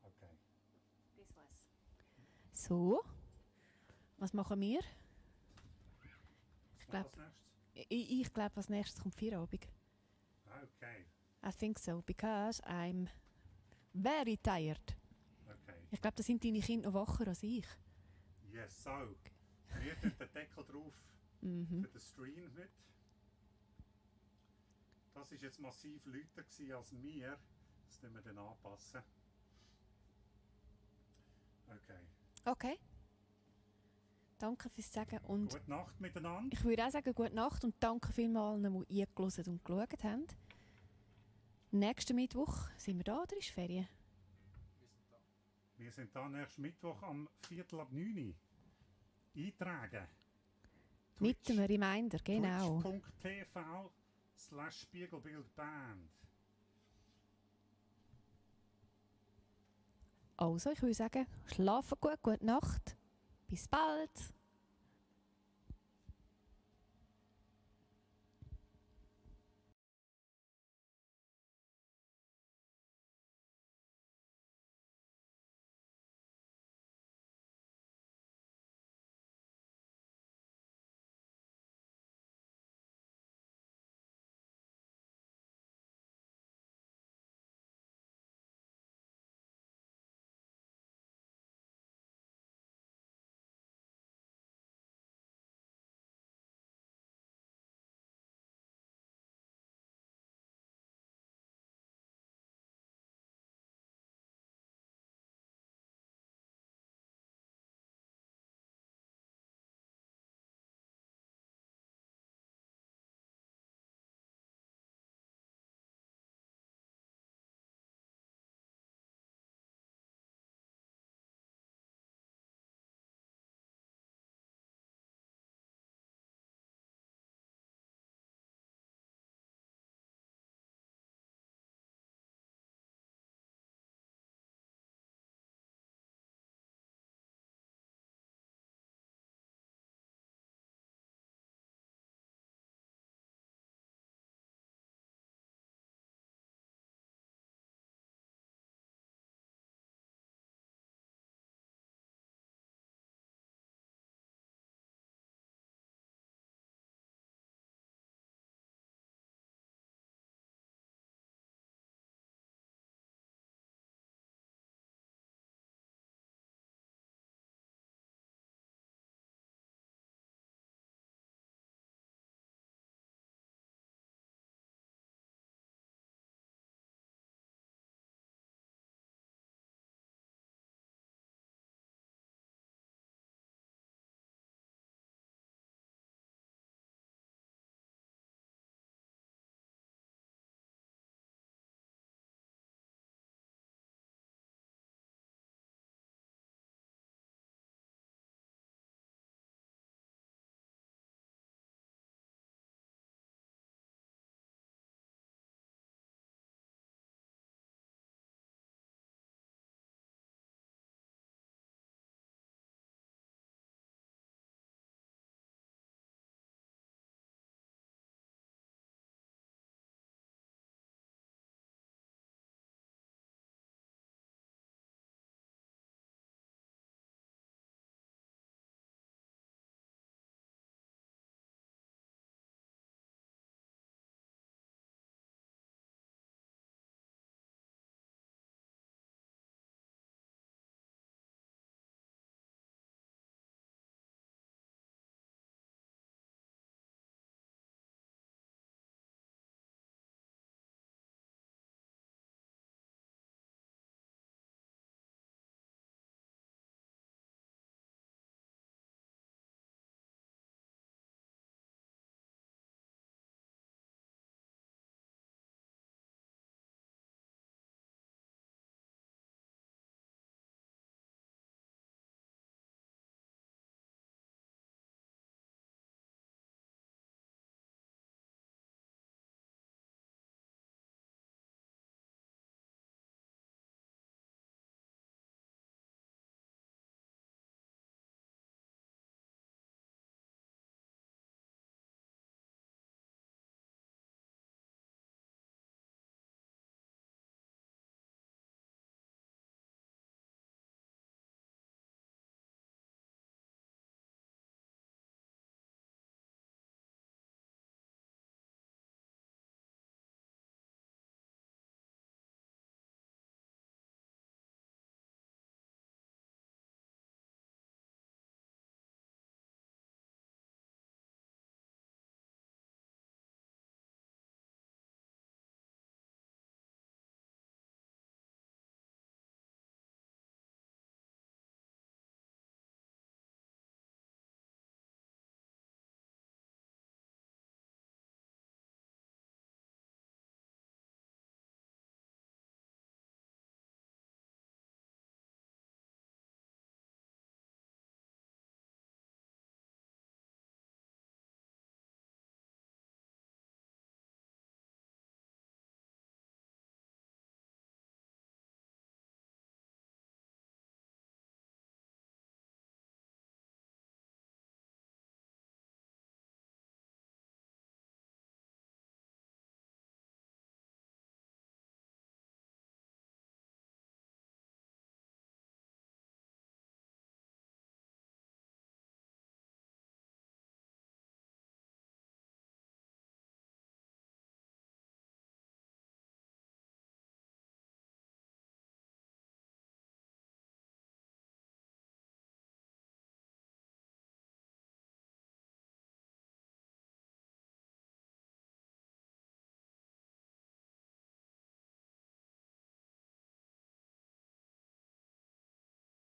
Okay. So, was machen wir? Ich glaube, Was nächstes? ich glaub, als nächstes kommt Feierabend. Okay. I think so, because I'm very tired. Okay. Ich glaube, da sind deine Kinder noch wacher als ich. Yes, so. Wir tun den Deckel drauf Mhm. für den Stream heute. Das war jetzt massiv lauter gewesen als mir. Das müssen wir dann anpassen. Okay. Okay. Danke fürs Sagen und Gute Nacht miteinander. ich würde auch sagen, gute Nacht und danke vielmals allen, die eingelassen und geschaut haben. Nächsten Mittwoch sind wir da oder ist Ferien? Wir sind da nächsten Mittwoch am 8:45 eintragen. Mit dem Reminder, genau. Twitch.tv/Spiegelbildband. Also, ich würde sagen, schlafen gut, gute Nacht. Bis bald.